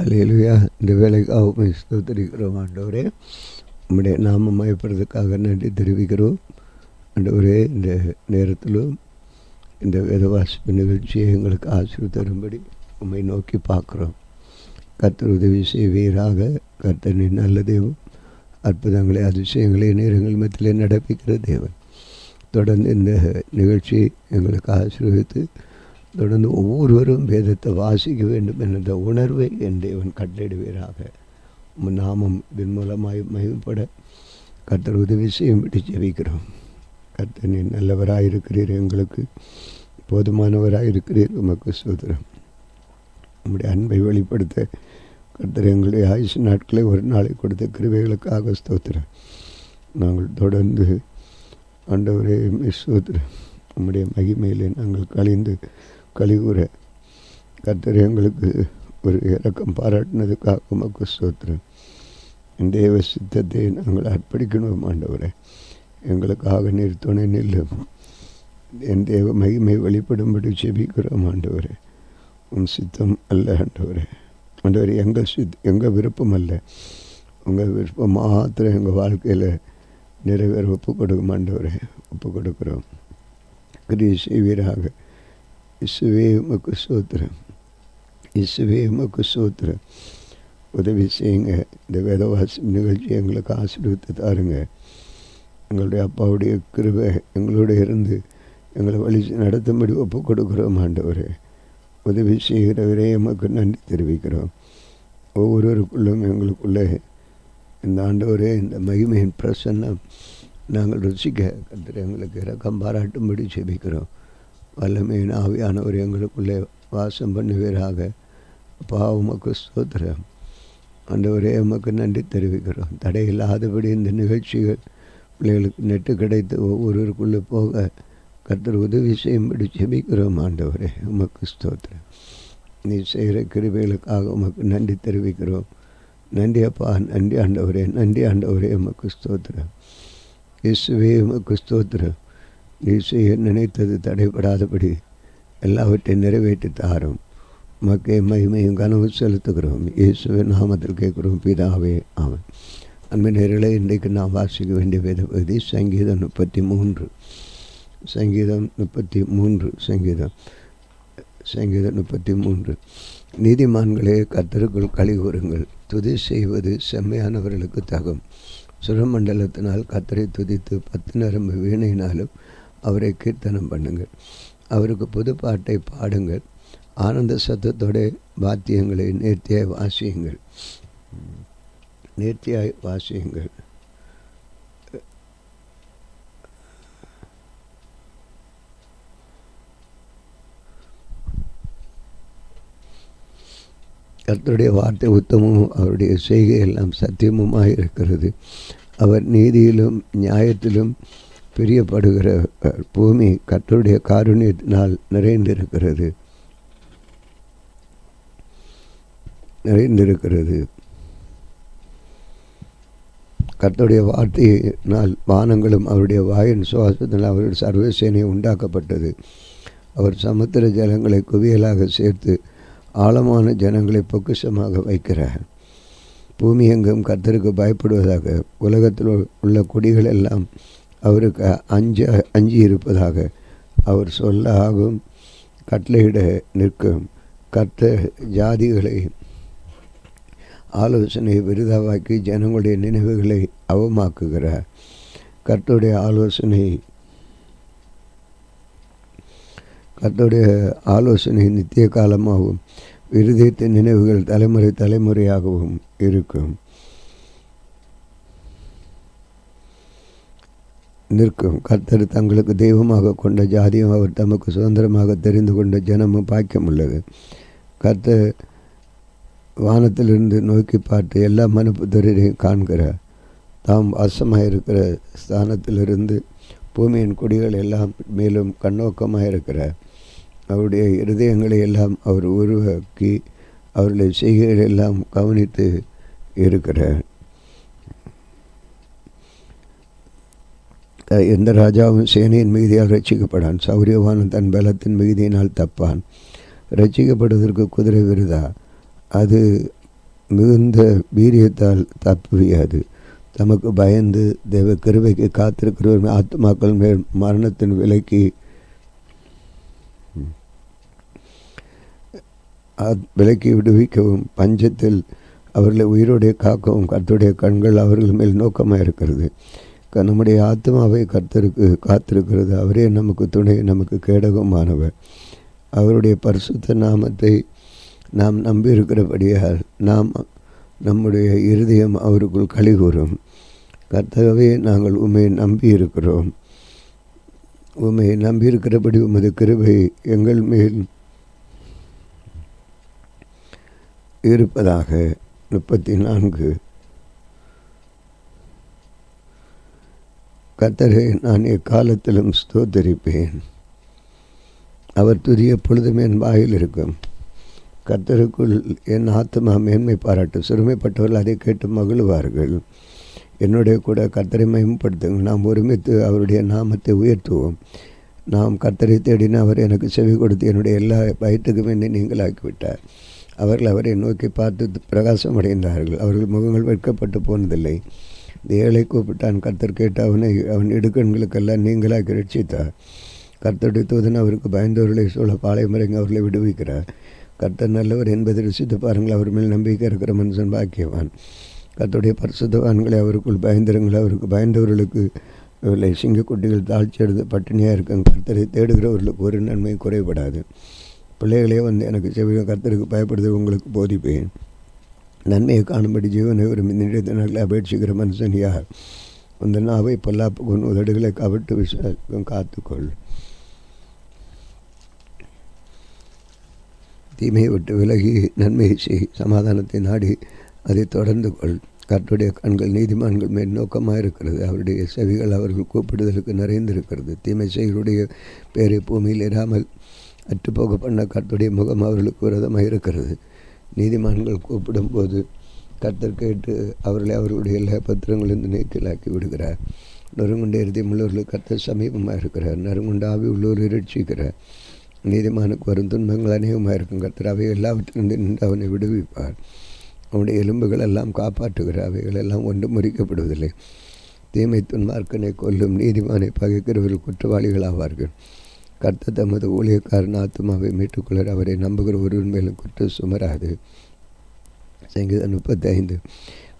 அல்லேலூயா. இந்த வேலைக்காக உம்மை ஸ்தோத்திரிக்கிறோம் ஆண்டவரே. உம்முடைய நாமம் மயப்படுறதுக்காக நன்றி தெரிவிக்கிறோம் ஆண்டவரே. இந்த நேரத்திலும் இந்த வேத வாசிப்பு நிகழ்ச்சியை எங்களுக்கு ஆசீர்வாதம் தரும்படி உம்மை நோக்கி பார்க்குறோம். கர்த்தர் உதவி செய்வீராக. கர்த்தர் நீர் நல்ல தேவன், அற்புதங்களை அதிசயங்களை நேரங்கள் மத்தியிலே நடப்பிக்கிற தேவன். தொடர்ந்து இந்த நிகழ்ச்சியை எங்களுக்கு ஆசீர்வதித்து தொடர்ந்து ஒவ்வொருவரும் வேதத்தை வாசிக்க வேண்டும் என்ற உணர்வை என் தேவன் கட்டளையிடுவீராக. உம் நாமம் இதன் மூலமாய் மகிமைப்பட கர்த்தர் உதவி செய்யும்படி ஜெபிக்கிறோம். கர்த்தர் நீர் நல்லவராயிருக்கிறீர், எங்களுக்கு போதுமானவராயிருக்கிறீர். உமக்கு ஸ்தோத்திரம். உம்முடைய அன்பை வெளிப்படுத்த கர்த்தர் எங்களுடைய ஆயுசு நாட்களை ஒரு நாளை கொடுத்த கிருபைகளுக்காக ஸ்தோத்திரம். நாங்கள் தொடர்ந்து ஆண்டவரே ஸ்தோத்திரம். உம்முடைய மகிமையிலே நாங்கள் கழிந்து கழிவுற கர்த்தர் எங்களுக்கு ஒரு இரக்கம் பாராட்டினதுக்காக உமக்கு ஸ்தோத்திரம். என் தேவ சித்தத்தை நாங்கள் அர்ப்பணிக்கணும் ஆண்டவரே. எங்களுக்காக நீர் துணை நில்லும். என் தேவ மகிமை வெளிப்படும்படி செபிக்கிறோம் ஆண்டவரே. உன் சித்தம் அல்ல ஆண்டவரே. ஆண்டவரே, எங்கள் விருப்பம் அல்ல, உங்கள் விருப்பம் மாத்திரம் எங்கள் வாழ்க்கையில் நிறைவேற ஒப்பு கொடுக்கும் ஆண்டவரே. ஒப்பு கொடுக்குறோம். கிரியை செய்வீராக. இயேசுவே உமக்கு ஸ்தோத்திரம். இயேசுவே உமக்கு ஸ்தோத்திரம். உதவி செய்யுங்க. இந்த வேதவாசி நிகழ்ச்சி எங்களுக்கு ஆசீர்வதித்து தாருங்க. எங்களுடைய அப்பாவுடைய கிருபை எங்களோட இருந்து எங்களை வழி நடத்தும்படி ஒப்பு கொடுக்குறோம் ஆண்டவரே. உதவி செய்கிறவரே எமக்கு நன்றி தெரிவிக்கிறோம். ஒவ்வொருவருக்குள்ளும் எங்களுக்குள்ளே இந்த ஆண்டவரே இந்த மகிமையின் பிரசன்னம் நாங்கள் ருசிக்க கர்த்தர் எங்களுக்கு இரக்கம் பாராட்டும்படி ஜெபிக்கிறோம். வல்லமையின் ஆவியானவர் எங்களுக்குள்ளே வாசம் பண்ணுவீராக. அப்பா உமக்கு ஸ்தோத்திரம். ஆண்டவரே உமக்கு நன்றி தெரிவிக்கிறோம். தடையில்லாதபடி இந்த நிகழ்ச்சிகள் பிள்ளைகளுக்கு நெட்டு கிடைத்து ஒவ்வொருவருக்குள்ளே போக கர்த்தர் உதவி செய்யும்படி ஜெபிக்கிறோம் ஆண்டவரே. உமக்கு ஸ்தோத்திரம். நீ செய்கிற கிருபைகளுக்காக உமக்கு நன்றி தெரிவிக்கிறோம். நன்றி அப்பா, நன்றி ஆண்டவரே, நன்றி ஆண்டவரே. உமக்கு ஸ்தோத்திரம். இயேசுவே உமக்கு ஸ்தோத்திரம். நீ செய்ய நினைத்தது தடைபடாதபடி எல்லாவற்றையும் நிறைவேற்றி தாரும். உமக்கே மகிமையும் கனவு செலுத்துகிறோம். இயேசுவின் நாமத்தில் கேட்குறோம் பிதாவே, ஆமென். அன்பு நேயர்களே, இன்றைக்கு நான் வாசிக்க வேண்டிய வேத பகுதி சங்கீதம் 33. சங்கீதம் 33. நீதிமான்களே, கர்த்தருக்குள் களி கூறுங்கள். துதி செய்வது செம்மையானவர்களுக்கு தகும். சுரமண்டலத்தினால் கர்த்தரை துதித்து 10 நரம்பு வீணையினாலும் அவரை கீர்த்தனம் பண்ணுங்கள். அவருக்கு புது பாட்டை பாடுங்கள். ஆனந்த சத்தத்தோட வாத்தியங்களை நேர்த்தியாய் வாசியுங்கள். கர்த்தருடைய வார்த்தை உத்தமும் அவருடைய செய்கை எல்லாம் சத்தியமுமாக இருக்கிறது. அவர் நீதியிலும் நியாயத்திலும் பிரியப்படுகிற பூமி கர்த்தருடைய காருண்யத்தினால் நிறைந்திருக்கிறது. கர்த்தருடைய வார்த்தையினால் வானங்களும் அவருடைய வாயின் சுவாசத்தினால் அவருடைய சர்வசேனை உண்டாக்கப்பட்டது. அவர் சமுத்திர ஜலங்களை குவியலாக சேர்த்து ஆழமான ஜனங்களை பொக்கிஷமாக வைக்கிறார். பூமி எங்கும் கர்த்தருக்கு பயப்படுவதாக. உலகத்தில் உள்ள குடிகள் எல்லாம் அவருக்கு அஞ்சி இருப்பதாக. அவர் சொல்ல ஆகும், கட்டளையிட நிற்கும். கர்த்தர் ஜாதிகளை ஆலோசனை விருதாவாக்கி ஜனங்களுடைய நினைவுகளை அவமாக்குகிறார். கர்த்தருடைய ஆலோசனை நித்திய காலமாகவும் இருதயத்தின் நினைவுகள் தலைமுறை தலைமுறையாகவும் நிற்கும். கர்த்தர் தங்களுக்கு தெய்வமாக கொண்ட ஜாதியும் அவர் தமக்கு சுதந்திரமாக தெரிந்து கொண்ட ஜனமும் பாக்கியமுள்ளது. கர்த்தர் வானத்திலிருந்து நோக்கி பார்த்து எல்லா மனுப்புத்தரையும் காண்கிறார். தாம் வாசமாக இருக்கிற ஸ்தானத்திலிருந்து பூமியின் குடிகள் எல்லாம் மேலும் கண்ணோக்கமாக இருக்கிறார். அவருடைய இருதயங்களை எல்லாம் அவர் உருவாக்கி அவருடைய செய்கைகள் எல்லாம் கவனித்து இருக்கிறார். எந்த ராஜாவும் சேனையின் மிகுதியால் ரட்சிக்கப்படான். சௌரியவானும் தன் பலத்தின் மிகுதியினால் தப்பான். ரட்சிக்கப்படுவதற்கு குதிரை விருதா, அது மிகுந்த வீரியத்தால் தப்புவியாது. தமக்கு பயந்து தேவ கிருபைக்கு காத்திருக்கிறவர் ஆத்மாக்கள் மேல் மரணத்தின் விலைக்கு விடுவிக்கவும் பஞ்சத்தில் அவர்களை உயிரோடைய காக்கவும் கர்த்தருடைய கண்கள் அவர்கள் மேல் நோக்கமாக இருக்கிறது. நம்முடைய ஆத்மாவை கர்த்தருக்கு காத்திருக்கிறது. அவரே நமக்கு துணை, நமக்கு கேடகமானவர். அவருடைய பரிசுத்த நாமத்தை நாம் நம்பியிருக்கிறபடியால் நம்முடைய இருதயம் அவருக்குள் களிகூறும். கர்த்தாவே, நாங்கள் உம்மை நம்பியிருக்கிறோம். உம்மை நம்பியிருக்கிறபடி உமது கிருபை எங்கள் மேல் இருப்பதாக. 34. கர்த்தரை நான் எக்காலத்திலும் ஸ்தோத்தரிப்பேன். அவர் துதி எப்பொழுதுமே என் வாயில் இருக்கும். கர்த்தருக்குள் என் ஆத்மா மேன்மை பாராட்டும். சிறுமைப்பட்டவர்கள் அதை கேட்டு மகிழ்வார்கள். என்னுடைய கூட கர்த்தரை மேம்படுத்துங்கள். நாம் ஒருமித்து அவருடைய நாமத்தை உயர்த்துவோம். நாம் கர்த்தரை தேடின அவர் எனக்கு செவி கொடுத்து என்னுடைய எல்லா வயிற்றுக்கும் என்னை நீங்களாக்கிவிட்டார். அவர்கள் அவரை நோக்கி பார்த்து பிரகாசம் அடைந்தார்கள். அவர்கள் முகங்கள் வெட்கப்பட்டு போனதில்லை. இந்த ஏழை கூப்பிட்டான். கர்த்தர் கேட்டு அவன் இடுக்கண்களுக்கெல்லாம் நீங்களாக்கி ரட்சித்தார். கர்த்தருடைய தூதன் அவருக்கு பயந்தவர்களை சூழ பாளையமறைங்க அவர்களை விடுவிக்கிறார். கர்த்தர் நல்லவர் என்பதை ருசித்து பாருங்கள். அவர் மேல் நம்பிக்கை இருக்கிற மனுஷன் பாக்கியவான். கர்த்தருடைய பரிசுத்தவான்களை அவருக்குள் பயந்திருங்கள். அவருக்கு பயந்தவர்களுக்கு இல்லை. சிங்கக்குட்டிகள் தாழ்ச்சி எடுத்து பட்டினியாக இருக்கும். கர்த்தரை தேடுகிறவர்களுக்கு ஒரு நன்மை குறைபடாது. பிள்ளைகளே எனக்கு செவிக கர்த்தருக்கு பயப்படுது உங்களுக்கு போதிப்பேன். நன்மையை காணும்படி ஜீவனை ஒரு நினைத்தனர்களை அபேட்சிக்கிற மனுஷன் யார்? அந்த நாவை பொல்லாப்புக்கும் உதடுகளை கவிட்டு விசாரிக்கும் காத்துக்கொள். தீமையை விட்டு விலகி நன்மையை செய். சமாதானத்தை நாடி அதை தொடர்ந்து கொள். கர்த்தருடைய கண்கள் நீதிமான்கள் மேல் நோக்கமாக இருக்கிறது. அவருடைய செவிகள் அவர்கள் கூப்பிடுதலுக்கு நிறைந்திருக்கிறது. தீமை செய்களுடைய பேரை பூமியில் இராமல் அற்றுப்போக பண்ண கர்த்தருடைய முகம் அவர்களுக்கு விரோதமாக இருக்கிறது. நீதிமான்கள் கூப்பிடும்போது கர்த்தர் கேட்டு அவர்களை அவர்களுடைய எல்லா பத்திரங்களிலிருந்து நீக்கலாக்கி விடுகிறார். நறுங்குண்ட இறுதியம் உள்ளவர்களுக்கு கர்த்தர் சமீபமாக இருக்கிறார். நறுங்குண்ட ஆவி உள்ளவர்களை ரட்சிக்கிறார். நீதிமானுக்கு வரும் துன்பங்கள் அநேகமாக இருக்கும். கர்த்தர் அவை எல்லாவற்றிலிருந்து நின்று அவனை விடுவிப்பார். அவனுடைய எலும்புகள் எல்லாம் காப்பாற்றுகிறார். அவைகள் எல்லாம் ஒன்றும் முறிக்கப்படுவதில்லை. தீமை துன்மார்க்கனை கொல்லும். நீதிமானை பகைக்கிறவர்கள் குற்றவாளிகள் ஆவார்கள். கர்த்தர் தமது ஊழியக்காரன் ஆத்மாவை மீட்டுக்கொள்ளார். அவரை நம்புகிற ஒருவன் மேலும் குற்றம் சுமராது. சங்கீதம் 35.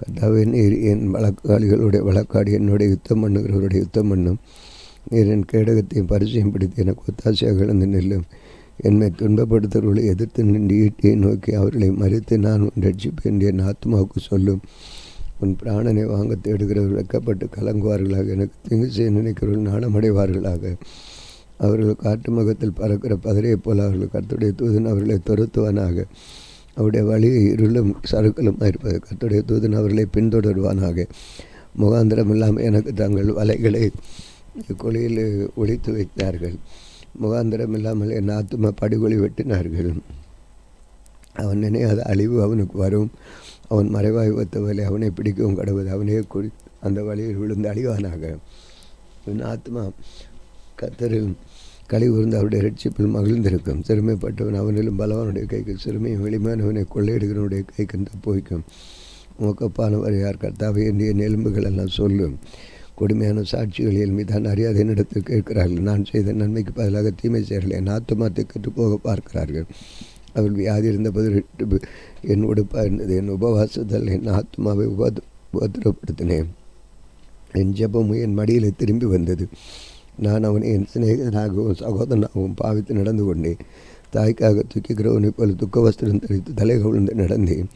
கர்த்தாவே, நீர் என் வழக்காளிகளுடைய வழக்காடி என்னுடைய யுத்தம் பண்ணுகிறவருடைய யுத்தம் பண்ணும். நீர் என் கேடகத்தையும் பரிசையும் பிடித்து எனக்கு ஒத்தாசையாக இழந்து நில்லும். என்னை துன்பப்படுத்துவர்களை எதிர்த்து நின்று ஈட்டியை நோக்கி அவர்களை மறித்து நான் உன் ரட்சிப்பேன் என் ஆத்மாவுக்கு சொல்லும். உன் பிராணனை வாங்க தேடுகிறவர்கள் வெக்கப்பட்டு கலங்குவார்களாக. எனக்கு தீங்கு செய்ய நினைக்கிறவர்கள் நாணமடைவார்களாக. அவர்கள் காட்டு முகத்தில் பறக்கிற பதரையைப் போல அவர்கள் கர்த்தருடைய தூதன் அவர்களை துரத்துவானாக. அவருடைய வழியை இருளும் சறுக்கலும் இருப்பது. கர்த்தருடைய தூதன் அவர்களை பின்தொடர்வானாக. முகாந்திரம் இல்லாமல் எனக்கு தங்கள் வலைகளை கொலையில் ஒழித்து வைத்தார்கள். முகாந்திரம் இல்லாமல் என் ஆத்தும படுகொலை வெட்டினார்கள். அவன் நினையாத அழிவு அவனுக்கு வரும். அவன் மறைவாய் வைத்த வலை அவனை பிடிக்கவும் கடவுது. அவனே அந்த வழியில் விழுந்து அழிவானாக. என் ஆத்மா கர்த்தரில் களி உருந்து அவருடைய ரட்சிப்பில் மகிழ்ந்திருக்கும். சிறுமைப்பட்டவன் அவனிலும் பலவானுடைய கைக்கு சிறுமையும் வெளிமானவனை கொள்ளையிடுகிறவனுடைய கைக்கு தப்புவிக்கும். மோக்கப்பானவர் யார்? கர்த்தாவை என் எலும்புகள் எல்லாம் சொல்லும். கொடுமையான சாட்சிகள் என் மீதான அறியாத என்னிடத்தில் கேட்கிறார்கள். நான் செய்த நன்மைக்கு பதிலாக தீமை செய்கிறார்கள். என் ஆத்துமாத்தை கற்று போக பார்க்கிறார்கள். அவள் வியாதி இருந்தபோது என் உடுப்பாக இருந்தது. என் உபவாசத்தில் என் ஆத்மாவை உபத்திரப்படுத்தினேன். என் ஜெபமும் என் மடியில் திரும்பி வந்தது. நான் அவனை என் சிநேகனாகவும் சகோதரனாகவும் பாவித்து நடந்து கொண்டேன். தாய்க்காக துக்கிக்கிறவனை போல துக்க வஸ்திரம் தரித்து தலை கவிழ்ந்து நடந்தேன்.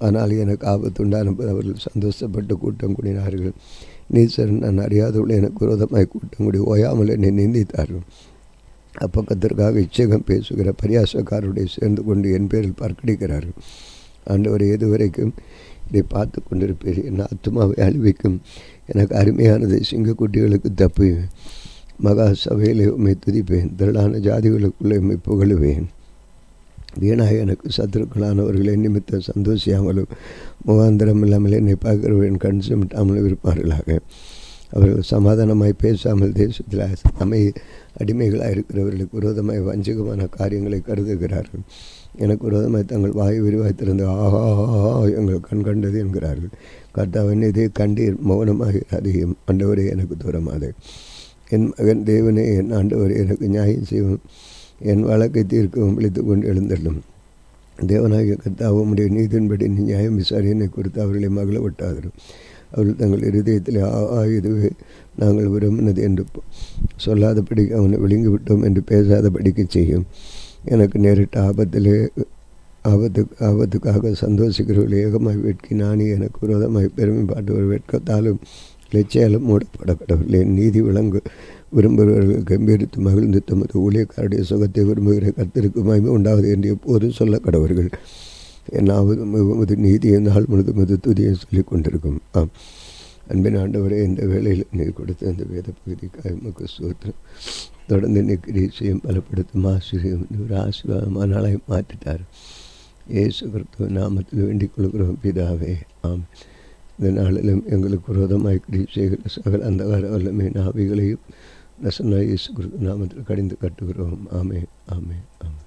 ஆனால் எனக்கு ஆபத்து உண்டானபோது அவர்கள் சந்தோஷப்பட்டு கூட்டம் கூடினார்கள். நீசரன் நான் அறியாதவர்கள் எனக்கு விரோதமாய் கூட்டம் கூடி ஓயாமல் என்னை நிந்தித்தார்கள். அப்பக்கத்திற்காக இச்சகம் பேசுகிற பரியாசக்காரருடைய சேர்ந்து கொண்டு என் பேரில் பறக்கடிக்கிறார்கள். ஆண்டவர் எதுவரைக்கும் இதை பார்த்து கொண்டிருப்பேன்? என் ஆத்மாவை அழிவிக்கும் எனக்கு அருமையானதை சிங்கக்குட்டிகளுக்கு தப்புவேன். மகா சபையிலே உம்மை துதிப்பேன். திரளான ஜாதிகளுக்குள்ளே உம்மை புகழுவேன். வீணாக எனக்கு சத்துருக்களானவர்களை நிமித்தம் சந்தோஷியாமலும் முகாந்திரம் இல்லாமல் என்னை பார்க்கிறவன் கண் சுமிட்டாமலும் இருப்பார்களாக. அவர்கள் சமாதானமாய் பேசாமல் தேசத்தில் அடிமைகளாக இருக்கிறவர்களுக்கு விரோதமாய் வஞ்சகமான காரியங்களை கருதுகிறார்கள். எனக்கு விரோதமாய் தங்கள் வாய் விரிவாய் திறந்து ஆஹா எங்கள் கண் கண்டது என்கிறார்கள். கர்த்தாவின் இதே கண்டீர் மௌனமாக அதையும் ஆண்டவரே எனக்கு தூரமாதே. என் மகன் தேவனே என் ஆண்டவரே எனக்கு நியாயம் செய்வோம், என் வழக்கை தீர்க்கவும் விழித்து கொண்டு எழுந்தள்ளும். தேவனாகிய கர்த்தாவே உம்முடைய நீதியின்படி நீ நியாயம் விசாரினை குறித்து அவர்களை மகள விட்டாதரும். அவர்கள் தங்கள் இருதயத்தில் இதுவே நாங்கள் விரும்பினது என்று சொல்லாதபடிக்கு அவனை விழுங்கி விட்டோம் என்று பேசாதபடிக்கு செய்யும். எனக்கு நேரிட்ட ஆபத்துக்காக சந்தோஷிக்கிறவர்கள் ஏகமாய் வெட்கி நானே எனக்கு விரோதமாய் பெருமை பாட்டுவர் வெட்கத்தாலும் லட்சியாலும் மூடப்படப்படவில்லை. நீதி விரும்புகிறவர்கள் கம்பீரித்து மகிழ்ந்து தமது ஊழியக்காருடைய சுகத்தை விரும்புகிற கர்த்தருக்கு மகிமை உண்டாவது என்று எப்போதும் சொல்ல கடவர்கள். என்னாவது மிகுமது நீதியை நாள் முழுதும் அது துதியை சொல்லிக் கொண்டிருக்கும். ஆம் அன்பின் ஆண்டவரே, இந்த வேளையில் நீர் கொடுத்த இந்த வேத பகுதிக்காக உமக்கு ஸ்தோத்திரம். தொடர்ந்து நிற்கிறீசையும் பலப்படுத்தும் ஆசிரியம் ஒரு ஆசீர்வாதமான நாளை மாற்றிட்டார். இயேசு கிறிஸ்துவ நாமத்தில் வேண்டிக் கொள்கிறோம் பிதாவே, ஆம். இந்த நாளிலும் எங்களுக்கு விரோதமாய் கிரீசைகள் சகல அந்தகார வல்லமை நாவிகளையும் நசனாய் இயேசு கிறிஸ்துவ நாமத்தில் கடிந்து கட்டுகிறோம். ஆமே ஆமே ஆமே.